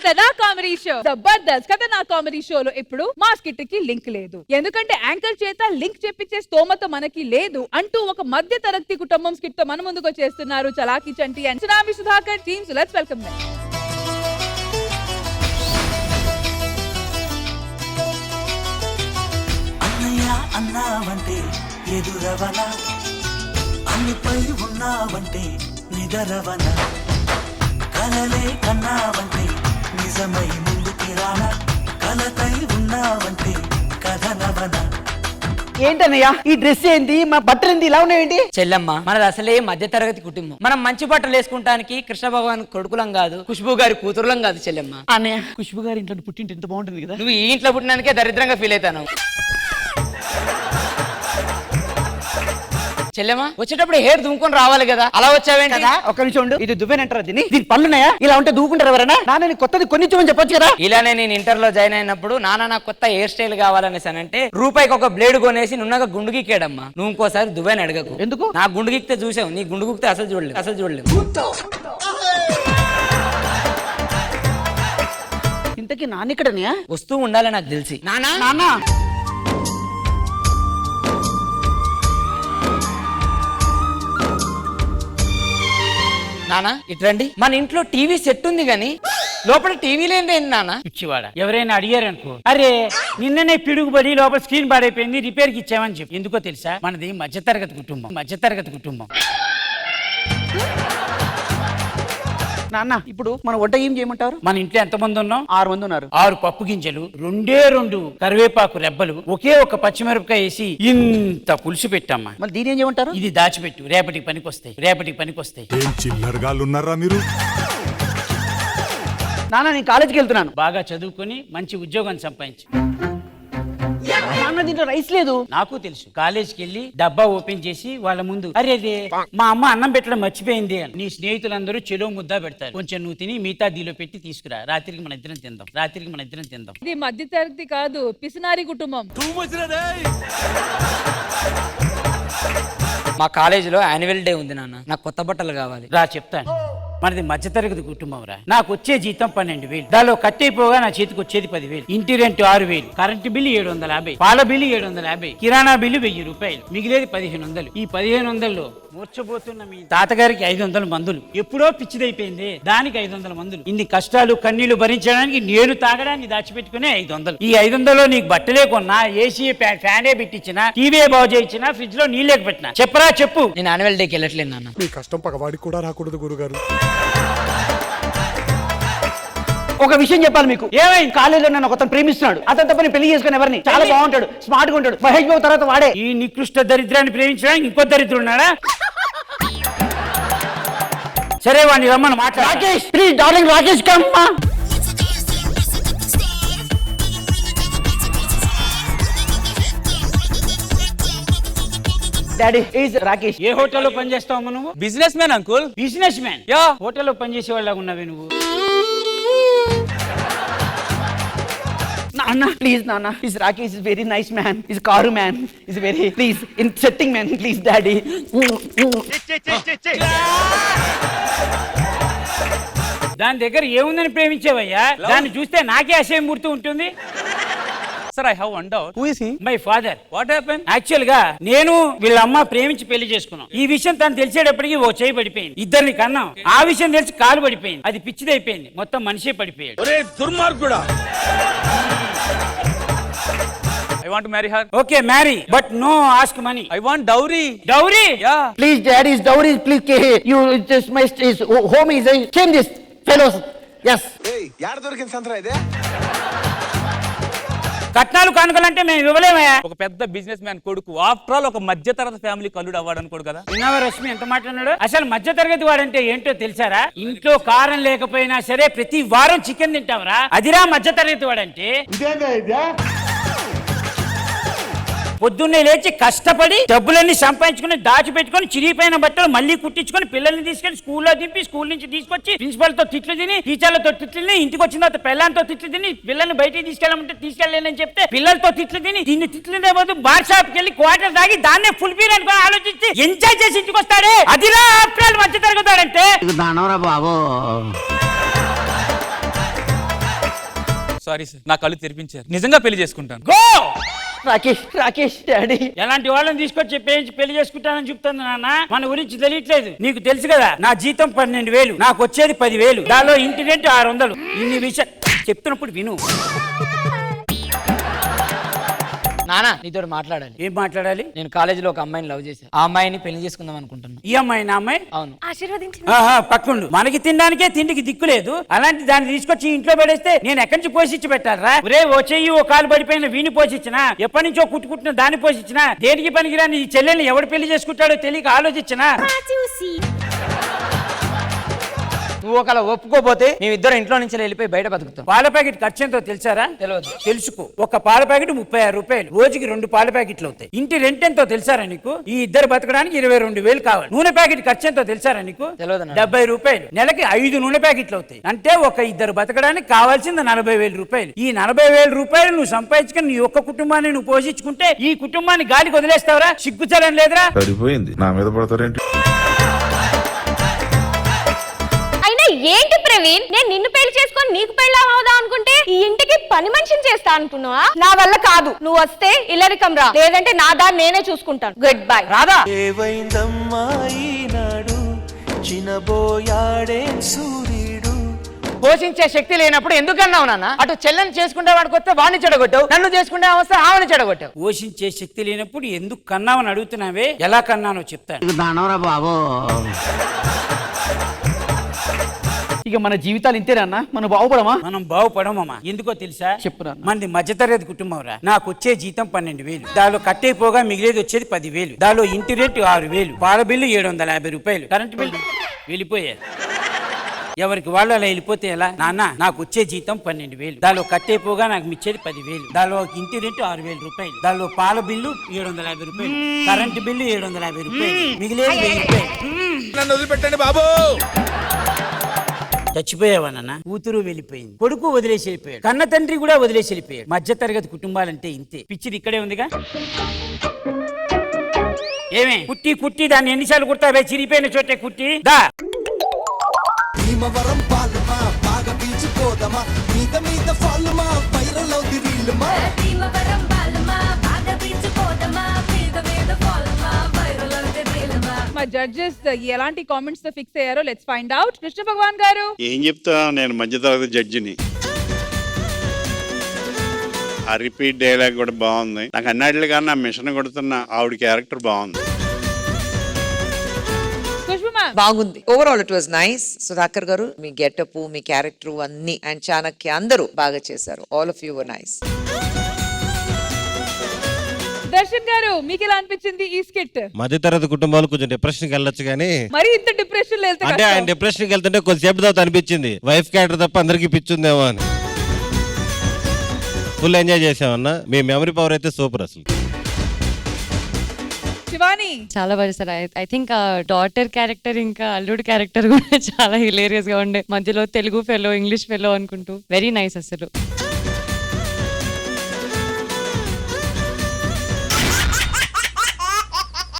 కథ నా comedy show Jabardasth కథ నా కామెడీ షోలో ఇప్పుడు మా స్కిట్ కి లింక్ లేదు, ఎందుకంటే యాంకర్ చేత లింక్ చెప్పించే స్తోమత మనకి లేదు అంటూ ఒక మధ్య తరగతి కుటుంబం స్కిట్ తో మన ముందుకు వచ్చేస్తున్నారు Chalaki Chanti and tsunami Sudhakar teams. Let's welcome them. అన్నావంటే ఎదురవన అన్నిపై ఉన్నావంటే నిదరవన కలలే కన్నావంటే నిజమై ముందుకి రానా కలతై ఉన్నావంటే కథనవన. ఏంటన్నయ్యా ఈ డ్రెస్ ఏంటి, మా బట్టలు ఏంటి ఇలా ఉన్నాయేంటి? చెల్లమ్మ, మనది అసలే మధ్య తరగతి కుటుంబం. మనం మంచి బట్టలు వేసుకుంటానికి కృష్ణ భగవాన్ కొడుకులం కాదు, ఖుష్బు గారి కూతురులం కాదు చెల్లెమ్మ. అన్నయ్య ఖుష్బు గారి ఇంట్లో పుట్టింటి ఎంత బాగుంటుంది కదా. నువ్వు ఈ ఇంట్లో పుట్టినానికే దరిద్రంగా ఫీల్ అవుతాను. చెల్లెమ్మ, వచ్చేటప్పుడు హెయిర్ దుమ్ముకొని రావాలి కదా, అలా వచ్చావేంటి? ఒక్క నిమిషం ఉండు, ఇది దువ్వేనంటారా దీన్ని? దీని పళ్ళున్నాయా? ఇలా ఉంటే దూకుంటారు ఎవరైనా? నాన్న కొత్తది కొనిచ్చామని చెప్పొచ్చు కదా. ఇలానే నేను ఇంటర్ లో జాయిన్ అయినప్పుడు నాన్న నాకు కొత్త హెయిర్ స్టైల్ కావాలనేసానంటే రూపాయికి ఒక బ్లేడ్ కొనేసి నున్నగా గుండు గీకేడమ్మా. నువ్వు ఇంకోసారి దువ్వేని అడగకు. ఎందుకు? నా గుండు గీకితే చూసావు, నీ గుండు గీకితే అసలు చూడలేదు. ఇంతకీ నాన్న ఇక్కడనయా? వస్తూ ఉండాలి నాకు తెలిసి. నాన్న నానా ఇట్రండి. మన ఇంట్లో టీవీ సెట్ ఉంది గాని లోపల టీవీ లేని నాన్న. పిచ్చివాడ, ఎవరైనా అడిగారనుకో, అరే నిన్ననే పిడుగుబడి లోపల స్క్రీన్ పాడైపోయింది, రిపేర్ కి ఇచ్చామని చెప్పి. ఎందుకో తెలుసా, మనది మధ్యతరగతి కుటుంబం. నాన్న ఇప్పుడు మన వంట ఏం చేయమంటారు? మన ఇంట్లో ఎంతమంది ఉన్నాం? 6 మంది ఉన్నారు. 6 పప్పు గింజలు, 2 కరివేపాకు రెబ్బలు, ఒకే ఒక పచ్చిమిరపకాయ వేసి ఇంత పులుసు పెట్టామ్మా. మళ్ళీ దీని ఏం చేయమంటారు? ఇది దాచిపెట్టు, రేపటికి పనికొస్తాయి. ఏం చిల్లరగాళ్ళున్నారా మీరు? నాన్న నేను కాలేజీకి వెళ్తున్నాను. బాగా చదువుకొని మంచి ఉద్యోగం సంపాదించు. నాన్న దీంట్లో రైస్ లేదు. నాకు తెలుసు. కాలేజీకి వెళ్ళి డబ్బా ఓపెన్ చేసి వాళ్ళ ముందు, అరే మా అమ్మ అన్నం పెట్టడం మర్చిపోయింది అని నీ స్నేహితులందరూ చెలో ముద్దా పెడతారు. కొంచెం నువ్వు తిని మిగతా దీలో పెట్టి తీసుకురా, రాత్రికి మన ఇద్దరం తిందాం. ఇది మధ్య తరగతి కాదు, పిసినారి కుటుంబం. మా కాలేజీలో యాన్యువల్ డే ఉంది నాన్న, నాకు కొత్త బట్టలు కావాలి. రా చెప్తాను. మనది మధ్యతరగతి కుటుంబం రా. నాకు వచ్చే జీతం 12,000, దానిలో కట్టయిపోగా నా చేతికి వచ్చేది 10,000. ఇంటి రెంట్ 6,000, కరెంటు బిల్లు 750, పాల బిల్లు 750, కిరాణా బిల్లు 1,000 రూపాయలు, మిగిలేది 1,500. ఈ 1,500లో మూర్చబోతున్న మీ తాతగారికి 500 మందులు. ఎప్పుడో పిచ్చిదైపోయింది, దానికి 500 మందులు. ఇన్ని కష్టాలు కన్నీళ్లు భరించడానికి నేను తాగడానికి దాచిపెట్టుకునే 500. ఈ 500లో నీకు బట్టలే కొన్నా, ఏసీ ఫ్యానే పెట్టించినా, టీవీ బాగు చేయించినా, ఫ్రిడ్జ్ లో నీళ్ళే పెట్టినా. చెప్పు. నేను యాన్యువల్ డేకి వెళ్ళట్లేదు నాన్న. మీ కష్టం పగవాడికి కూడా రాకూడదు గురుగారు. ఒక విషయం చెప్పాలి మీకు. ఏమైంది? కాలేజీలో నన్ను ఒకతను ప్రేమిస్తున్నాడు. అతను తప్పని పెళ్లి చేసుకుని ఎవరిని? చాలా బాగుంటాడు, స్మార్ట్ గా ఉంటాడు. మహేష్ బాబు తర్వాత వాడే. ఈ నికృష్ట దరిద్రాన్ని ప్రేమించడానికి ఇంకో దరిద్రుడు ఉన్నాడా? సరే వాడిని రమ్మని మాట్లాడు. Rakesh please darling, Rakesh come. Daddy is Rakesh. ఏ హోటల్లో పనిచేస్తావు నువ్వు? Businessman uncle. Businessman? Yeah. హోటల్లో పనిచేసే వాళ్ళగా ఉన్నావే నువ్వు. నాన్న ప్లీజ్ నాన్న, is Rakesh is very nice man, is car man, is very please in setting man, please daddy. దాని దగ్గర ఏముందని ప్రేమించేవయ్యా? దాన్ని చూస్తే నాకే అసహ్యం పుడుతూ ఉంటుంది. Sir, I have one doubt. Who is he? My father. What happen? Actual గా నేను వీళ్ళ అమ్మ ప్రేమించి పెళ్లి చేసుకున్నాం. ఈ విషయం తను తెలిసేటప్పటికి ఓ చేయి పడిపోయింది. ఇద్దరిని కన్నాం. ఆ విషయం తెలిసి కాలు పడిపోయింది. అది పిచ్చిదైపోయింది. మొత్తం మనిషే పడిపోయాడు. I want to marry her. Okay marry, but no ask money. I want dowry. Dowry? Yeah. Please daddy is dowry, please you just my home is change this fellows. yes యాడ దొరికింది సంతరా ఇదే? కట్నాలు కానుకలంటే మేము ఇవ్వలేమయ్యా. ఒక పెద్ద బిజినెస్ మ్యాన్ కొడుకు, after all ఒక మధ్య తరగతి ఫ్యామిలీ కల్లుడు అవ్వడం అనుకోడు కదా. విన్నావా రశ్మి ఎంత మాట్లాడాడు? అసలు మధ్య తరగతి వాడంటే ఏంటో తెలుసారా? ఇంట్లో కారం లేకపోయినా సరే ప్రతి వారం చికెన్ తింటావరా, అదిరా మధ్య తరగతి వాడంటే. పొద్దున్నే లేచి కష్టపడి డబ్బులన్నీ సంపాదించుకుని దాచిపెట్టుకుని చిరిగిపోయిన బట్టలు మళ్ళీ కుట్టించుకొని పిల్లల్ని తీసుకెళ్లి స్కూల్లో దింపి స్కూల్ నుంచి తీసుకొచ్చి ప్రిన్సిపల్ తో తిట్లు తిని టీచర్లతో తిట్లు తిని ఇంటికి వచ్చిన తర్వాత పిల్లలతో తిట్లు తిని పిల్లల్ని బయటికి తీసుకెళ్ళమంటే తీసుకెళ్ళలేనని చెప్తే పిల్లలతో తిట్లు తిని దీన్ని తిట్లునే పోతే బార్ షాప్ కి వెళ్ళి క్వార్టర్ తాగి దాన్నే ఫుల్ పీర్ అనుకుని ఆలోచించి ఎంజాయ్ చేసి ఇంటికి వస్తాడే, అదిరా ఆఫ్టర్ ఆల్ మధ్య తరగతాడంటే. బాబు సారీ సార్, నా కళ్ళు తెరిపించారు. నిజంగా పెళ్లి చేసుకుంటాను. Go Rakesh daddy. ఎలాంటి వాళ్ళని తీసుకొచ్చి పెళ్లి చేసుకుంటానని చెప్తాను నాన్న. మన గురించి తెలియట్లేదు. నీకు తెలుసు కదా, నా జీతం 12,000, నాకు వచ్చేది 10,000, దానిలో ఇంటి రెంట్ 600. ఇన్ని విషయాలు చెప్తున్నప్పుడు విను. నానా నీతో మాట్లాడాలి. ఏం మాట్లాడాలి? నేను కాలేజీలో ఒక అమ్మాయిని లవ్ చేశాను. ఆ అమ్మాయిని పెళ్లి చేసుకుందాం అనుకుంటున్నాను. ఈ అమ్మాయి నా అమ్మాయి? అవును. పక్కండు. మనకి తినడానికే తిండికి దిక్కు లేదు, అలాంటి దాన్ని తీసుకొచ్చి ఇంట్లో పడేస్తే నేను ఎక్కడి నుంచి పోషించి పెట్టాలరా? రే ఓ చెయ్యి ఓ కాలు పడిపోయిన వీని పోషించినా, ఎప్పటి నుంచో కుట్టుకుంటున్న దాన్ని పోషించినా, దేనికి పనికిరాని ఈ చెల్లెల్ని ఎవడు పెళ్లి చేసుకుంటాడో తెలియక ఆలోచించినా. నువ్వు ఒకలా ఒప్పుకోపోతే మేమిద్దరం ఇంట్లో నుంచి వెళ్ళిపోయి బయట బతుకుతాం. పాల ప్యాకెట్ ఖర్చు ఎంతో తెలుసారా? తెలియదు. తెలుసుకో. ఒక పాల ప్యాకెట్ 36 రూపాయలు, రోజుకి 2 పాల ప్యాకెట్లు అవుతాయి. ఇంటి రెంట్ ఎంతో తెలుసారా నీకు? ఈ ఇద్దరు బతకడానికి 22,000 కావాలి. నూనె ప్యాకెట్ ఖర్చు ఎంతో తెలుసారా నీకు? తెలియదు. 70 రూపాయలు. నెలకి 5 నూనె ప్యాకెట్లు అవుతాయి. అంటే ఒక ఇద్దరు బతకడానికి కావాల్సింది 40,000 రూపాయలు. ఈ 40,000 రూపాయలు నువ్వు సంపాదించుకుని నీ ఒక్క కుటుంబాన్ని నువ్వు పోషించుకుంటే ఈ కుటుంబాన్ని గాలికి వదిలేస్తావరా? సిగ్గుచలం లేదురా? సరిపోయింది, నా మీద పడతారేంటి? ఏంటి ప్రవీణ్, నేను నిన్ను పెళ్లి చేసుకొని నీకు పెళ్లి అవుదాం అనుకుంటే ఈ ఇంటికి పని మనిషిని చేస్తా అనుకున్నావా? నా వల్ల కాదు. నువ్వు వస్తే ఇల్లరికం రా, లేదంటే నా దాన్ని నేనే చూసుకుంటాను. Good bye. రాదా? ఏవైందమ్మా ఈనాడు చినబోయాడే సూర్యుడు. పోషించే శక్తి లేనప్పుడు ఎందుకన్నావు నాన్న? అటు చెల్లెని చేసుకుంటే వాడికి వస్తే వాడిని చెడగొట్టావు, నన్ను చేసుకుంటే అవస్థ ఆమెను చెడగొట్టావు. పోషించే శక్తి లేనప్పుడు ఎందుకు కన్నావని అడుగుతున్నావే? ఎలా కన్నానో చెప్తాను. ఇక మన జీవితాలు ఇంతేనా? మనం బాగుపడమా? మనం బాగుపడమమ్మా. ఎందుకో తెలుసా? చెప్పురా. మనది మధ్యతరగతి కుటుంబం రా. నాకు వచ్చే జీతం 12,000, దానిలో కట్టేపోగా మిగిలేది వచ్చేది 10,000, దానిలో ఇంటి రెంట్ 6,000, పాల బిల్లు 750 రూపాయలు, కరెంట్ బిల్లు వెళ్ళిపోయారు. ఎవరికి వాళ్ళు అలా వెళ్ళిపోతే ఎలా నాన్న? నాకు వచ్చే జీతం 12,000, దానిలో కట్టేపోగా నాకు మిచ్చేది 10,000, దానిలో ఇంటి రెంట్ 6,000 రూపాయలు, దానిలో పాల బిల్లు 750 రూపాయలు, కరెంట్ బిల్లు 750 రూపాయలు, మిగిలేది 1000 రూపాయలు. నన్ను వదిలిపెట్టండి బాబు. చచ్చిపోయావా నాన్న? కూతురు వెళ్ళిపోయింది, కొడుకు వదిలేసి వెళ్ళిపోయాడు, కన్న తండ్రి కూడా వదిలేసి వెళ్ళిపోయాడు. మధ్య తరగతి కుటుంబాలంటే ఇంతే. పిచ్చిది ఇక్కడే ఉందిగా. ఏమే కుట్టి కుట్టి దాన్ని ఎన్నిసార్లు కుడతావే? చిరిపోయిన చోటే కుట్టి దా. భీమవరం పాలుమా బాగా పీల్చిపోదమా, మీద మీద ఫాలుమా వైరల్ అవుది రీలుమా. మా జడ్జెస్ ఎలాంటి కామెంట్స్ తో ఫిక్స్ అయ్యారో లెట్స్ ఫైండ్ అవుట్. కృష్ణ భగవాన్ గారు. ఏం చెప్తా, నేను మధ్యతరగతి జడ్జిని. ఆ రిపీట్ డైలాగ్ కూడా బాగుంది. నాకు అన్నిటిలో కానీ నా మిషన్ కొడుతున్న ఆవిడ క్యారెక్టర్ బాగుంది. బాగుంది. Overall it was nice. Sudhakar గారు మీ గెటప్, మీ క్యారెక్టర్ అన్ని, అండ్ చాణక్య అందరూ బాగా చేశారు. All of you were nice. Darshan గారు, మీకు ఎలా అనిపించింది ఈ స్కిట్? మధ్యతరగతి కుటుంబాలు కొంచెం డిప్రెషన్ కి వెళ్ళొచ్చు కానీ మరి ఇంత డిప్రెషన్ లో వెళ్తే అంటే ఆయన డిప్రెషన్ కి వెళ్తుంటే కొద్దిసేపు తర్వాత అనిపించింది వైఫ్ క్యారెక్టర్ తప్ప అందరికి పిచ్చుందేమో అని. ఫుల్ ఎంజాయ్ చేసామన్నా. మీ మెమరీ పవర్ అయితే సూపర్ అసలు. శివాని చాలా బాగా చేశారు. ఐ థింక్ డాటర్ క్యారెక్టర్ ఇంకా అల్లుడు క్యారెక్టర్ కూడా చాలా హిలేరియస్ గా ఉండే. మధ్యలో తెలుగు ఫెలో, ఇంగ్లీష్ ఫెలో అనుకుంటూ వెరీ నైస్ అసలు.